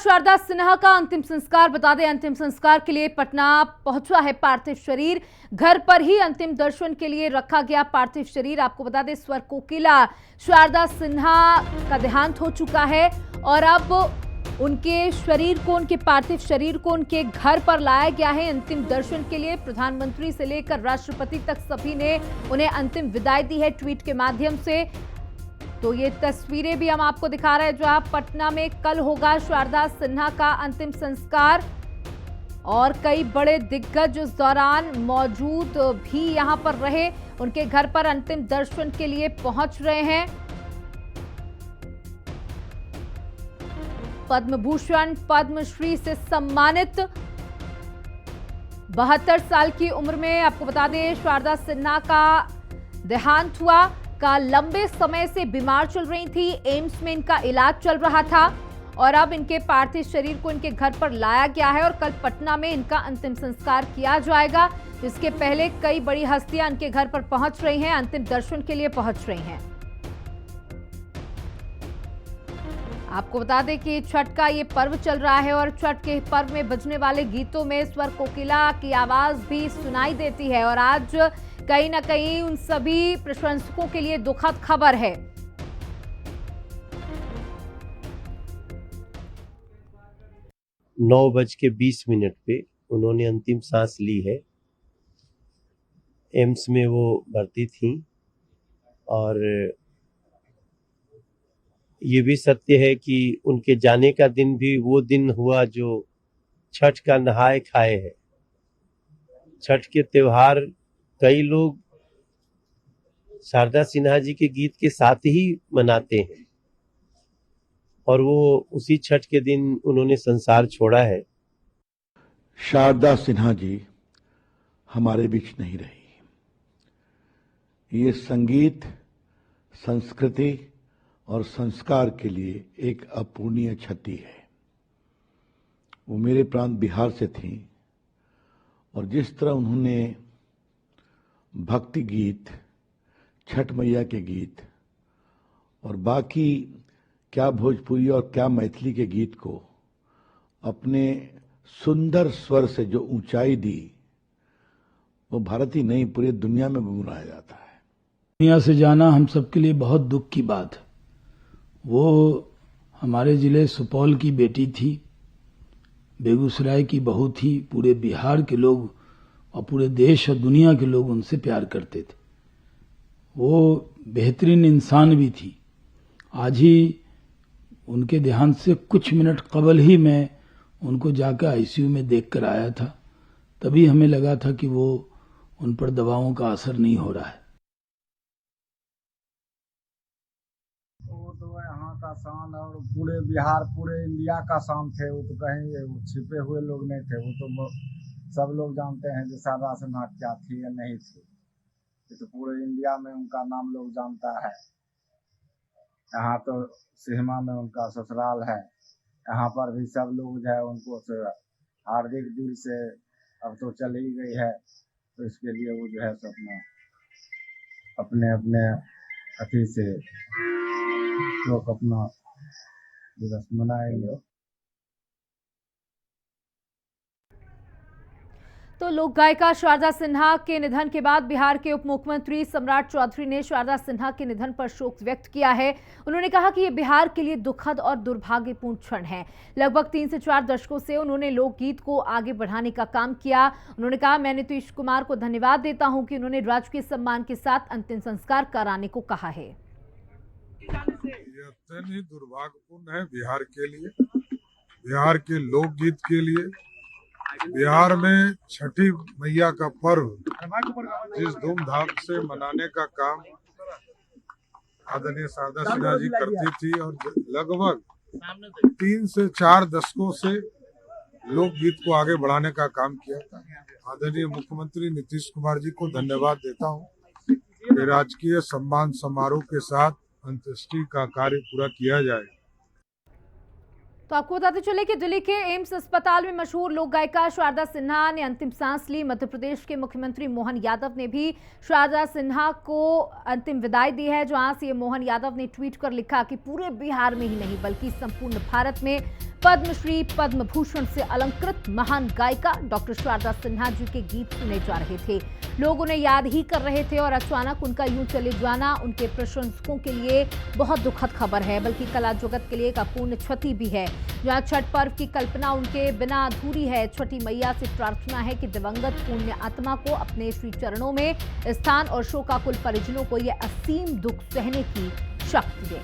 शारदा सिन्हा का अंतिम संस्कार। बता दें, अंतिम संस्कार के लिए पटना पहुंचा है पार्थिव शरीर। घर पर ही अंतिम दर्शन के लिए रखा गया पार्थिव शरीर। आपको बता दें, स्वर कोकिला शारदा सिन्हा का देहांत हो चुका है और अब उनके शरीर को, उनके पार्थिव शरीर को उनके घर पर लाया गया है अंतिम दर्शन के लिए। प्रधानमंत्री से लेकर राष्ट्रपति तक सभी ने उन्हें अंतिम विदाई दी है ट्वीट के माध्यम से। तो ये तस्वीरें भी हम आपको दिखा रहे हैं, जहां पटना में कल होगा शारदा सिन्हा का अंतिम संस्कार और कई बड़े दिग्गज उस दौरान मौजूद भी यहां पर रहे, उनके घर पर अंतिम दर्शन के लिए पहुंच रहे हैं। पद्म भूषण, पद्मश्री से सम्मानित 72 साल की उम्र में आपको बता दें शारदा सिन्हा का देहांत हुआ। का लंबे समय से बीमार चल रही थी, एम्स में इनका इलाज चल रहा था और अब इनके पार्थिव शरीर को इनके घर पर लाया गया है और कल पटना में इनका अंतिम संस्कार किया जाएगा। जिसके पहले कई बड़ी हस्तियां इनके घर पर पहुंच रही हैं, अंतिम दर्शन के लिए पहुंच रही हैं। आपको बता दें कि छठ का ये पर्व चल रहा है और छठ के पर्व में बजने वाले गीतों में स्वर कोकिला की आवाज भी सुनाई देती है और आज कहीं ना कहीं उन सभी प्रशंसकों के लिए दुखद खबर है। नौ बज के 20 मिनट पे उन्होंने अंतिम सांस ली है। एम्स में वो भर्ती थी और ये भी सत्य है कि उनके जाने का दिन भी वो दिन हुआ जो छठ का नहाए खाए है। छठ के त्योहार कई लोग शारदा सिन्हा जी के गीत के साथ ही मनाते हैं और वो उसी छठ के दिन उन्होंने संसार छोड़ा है। शारदा सिन्हा जी हमारे बीच नहीं रही। ये संगीत, संस्कृति और संस्कार के लिए एक अपूर्णीय क्षति है। वो मेरे प्रांत बिहार से थी और जिस तरह उन्होंने भक्ति गीत, छठ मैया के गीत और बाकी क्या भोजपुरी और क्या मैथिली के गीत को अपने सुंदर स्वर से जो ऊंचाई दी, वो भारत ही नहीं पूरी दुनिया में गुनगुनाया जाता है। दुनिया से जाना हम सबके लिए बहुत दुख की बात है। वो हमारे जिले सुपौल की बेटी थी, बेगूसराय की बहू थी। पूरे बिहार के लोग और पूरे देश और दुनिया के लोग उनसे प्यार करते थे। वो बेहतरीन इंसान भी थी। आज ही उनके देहांत से कुछ मिनट कबल ही मैं उनको जाकर आईसीयू में देखकर आया था। तभी हमें लगा था कि वो उन पर दवाओं का असर नहीं हो रहा है। वो तो यहाँ का शान और पूरे बिहार, पूरे इंडिया का शान थे। वो तो कहीं छिपे हुए लोग नहीं थे। वो तो सब लोग जानते हैं कि शारदा सिन्हा क्या थी या नहीं थी। ये तो पूरे इंडिया में उनका नाम लोग जानता है। यहाँ तो सिनेमा में उनका ससुराल है। यहाँ पर भी सब लोग जो है उनको हार्दिक दिल से, अब तो चली गई है तो इसके लिए वो जो है अपने अपने अति से लोग अपना दिवस मनाएंगे। तो लोक गायिका शारदा सिन्हा के निधन के बाद बिहार के उप मुख्यमंत्री सम्राट चौधरी ने शारदा सिन्हा के निधन पर शोक व्यक्त किया है। उन्होंने कहा कि ये बिहार के लिए दुखद और दुर्भाग्यपूर्ण क्षण है। लगभग 3 से 4 दशकों से उन्होंने लोकगीत को आगे बढ़ाने का काम किया। उन्होंने कहा, मैं नीतीश कुमार को धन्यवाद देता हूं कि उन्होंने राजकीय सम्मान के साथ अंतिम संस्कार कराने को कहा है। ये अत्यंत ही दुर्भाग्यपूर्ण है बिहार के लिए, बिहार के लोकगीत के लिए। बिहार में छठी मैया का पर्व जिस धूमधाम से मनाने का काम आदरणीय शारदा सिन्हा जी करती थी और लगभग 3 से 4 दशकों से लोकगीत को आगे बढ़ाने का काम किया था। आदरणीय मुख्यमंत्री नीतीश कुमार जी को धन्यवाद देता हूँ कि राजकीय सम्मान समारोह के साथ अंत्येष्टि का कार्य पूरा किया जाए। तो आपको बताते चले कि दिल्ली के एम्स अस्पताल में मशहूर लोक गायिका शारदा सिन्हा ने अंतिम सांस ली। मध्य प्रदेश के मुख्यमंत्री मोहन यादव ने भी शारदा सिन्हा को अंतिम विदाई दी है। जहां से मोहन यादव ने ट्वीट कर लिखा कि पूरे बिहार में ही नहीं बल्कि संपूर्ण भारत में पद्मश्री पद्म भूषण से अलंकृत महान गायिका डॉक्टर शारदा सिन्हा जी के गीत सुने जा रहे थे। लोग उन्हें याद ही कर रहे थे और अचानक उनका यूं चले जाना उनके प्रशंसकों के लिए बहुत दुखद खबर है, बल्कि कला जगत के लिए एक अपूर्ण क्षति भी है। जहां छठ पर्व की कल्पना उनके बिना अधूरी है, छठी मैया से प्रार्थना है कि दिवंगत पुण्य आत्मा को अपने श्री चरणों में स्थान और शोकाकुल परिजनों को यह असीम दुख सहने की शक्ति दे।